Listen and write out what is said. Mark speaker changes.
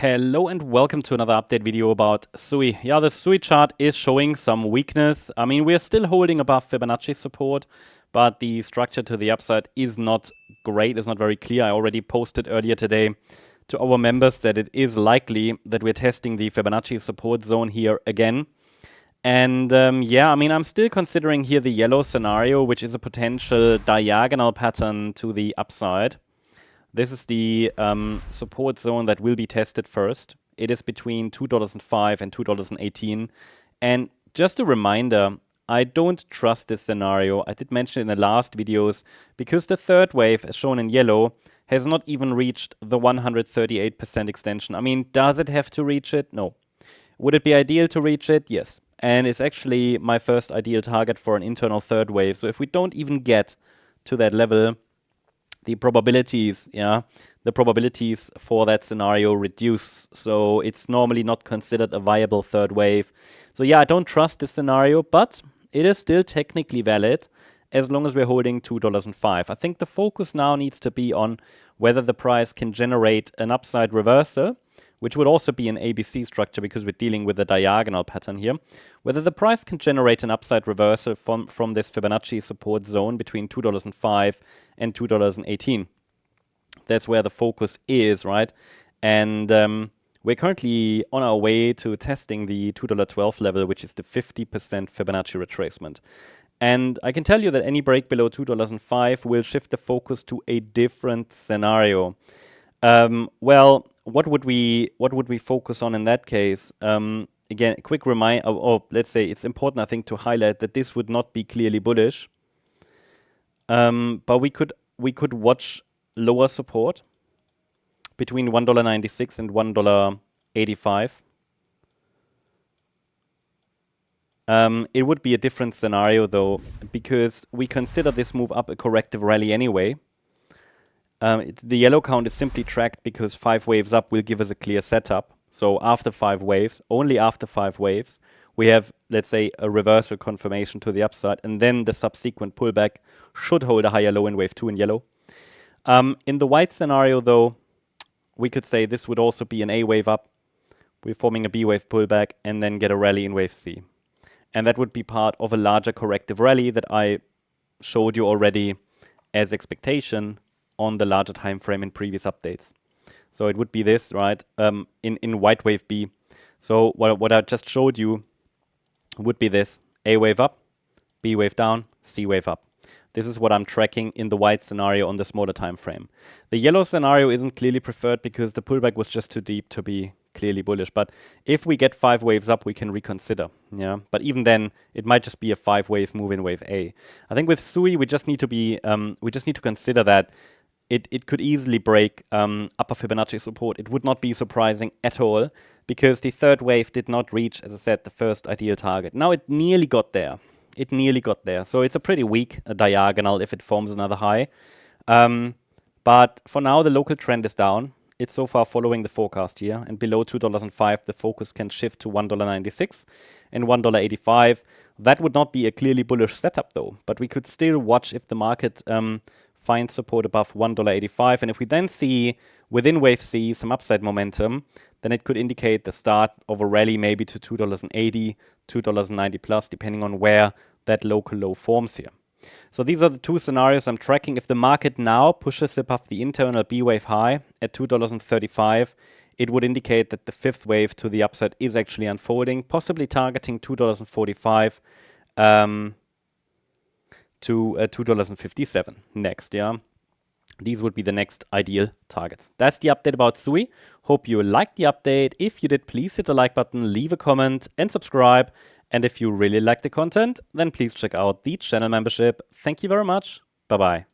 Speaker 1: Hello and welcome to another update video about SUI. Yeah, the SUI chart is showing some weakness. I mean, we're still holding above Fibonacci support, but the structure to the upside is not great, it's not very clear. I already posted earlier today to our members that it is likely that we're testing the Fibonacci support zone here again. And yeah, I mean, I'm still considering here the yellow scenario, which is a potential diagonal pattern to the upside. This is the support zone that will be tested first. It is between $2.05 and $2.18. And just a reminder, I don't trust this scenario. I did mention it in the last videos because the third wave, as shown in yellow, has not even reached the 138% extension. I mean, does it have to reach it? No. Would it be ideal to reach it? Yes. And it's actually my first ideal target for an internal third wave. So if we don't even get to that level, the probabilities for that scenario reduce. So it's normally not considered a viable third wave. So yeah, I don't trust this scenario, but it is still technically valid as long as we're holding $2.05. I think the focus now needs to be on whether the price can generate an upside reversal, which would also be an ABC structure because we're dealing with a diagonal pattern here, whether the price can generate an upside reversal from this Fibonacci support zone between $2.05 and $2.18. That's where the focus is, right? And we're currently on our way to testing the $2.12 level, which is the 50% Fibonacci retracement. And I can tell you that any break below $2.05 will shift the focus to a different scenario. Well, what would we focus on in that case? Again, a quick reminder, or let's say it's important, I think, to highlight that this would not be clearly bullish. But we could watch lower support between $1.96 and $1.85. It would be a different scenario though, because we consider this move up a corrective rally anyway. The yellow count is simply tracked because 5 waves up will give us a clear setup. So after 5 waves, only after 5 waves, we have, let's say, a reversal confirmation to the upside, and then the subsequent pullback should hold a higher low in wave 2 in yellow. In the white scenario, though, we could say this would also be an A wave up. We're forming a B wave pullback and then get a rally in wave C. And that would be part of a larger corrective rally that I showed you already as expectation on the larger time frame in previous updates. So it would be this, right, in white wave B. So what I just showed you would be this: A wave up, B wave down, C wave up. This is what I'm tracking in the white scenario on the smaller time frame. The yellow scenario isn't clearly preferred because the pullback was just too deep to be clearly bullish. But if we get 5 waves up, we can reconsider. Yeah. But even then, it might just be a 5-wave move in wave A. I think with SUI, we just need to be consider that it could easily break upper Fibonacci support. It would not be surprising at all because the third wave did not reach, as I said, the first ideal target. Now it nearly got there. So it's a pretty weak diagonal if it forms another high. But for now, the local trend is down. It's so far following the forecast here. And below $2.05, the focus can shift to $1.96 and $1.85. That would not be a clearly bullish setup, though. But we could still watch if the market finds support above $1.85. And if we then see within wave C some upside momentum, then it could indicate the start of a rally maybe to $2.80, $2.90 plus, depending on where that local low forms here. So these are the two scenarios I'm tracking. If the market now pushes above the internal B wave high at $2.35, it would indicate that the fifth wave to the upside is actually unfolding, possibly targeting $2.45 to $2.57 next, yeah. These would be the next ideal targets. That's the update about SUI. Hope you liked the update. If you did, please hit the like button, leave a comment and subscribe. And if you really like the content, then please check out the channel membership. Thank you very much. Bye-bye.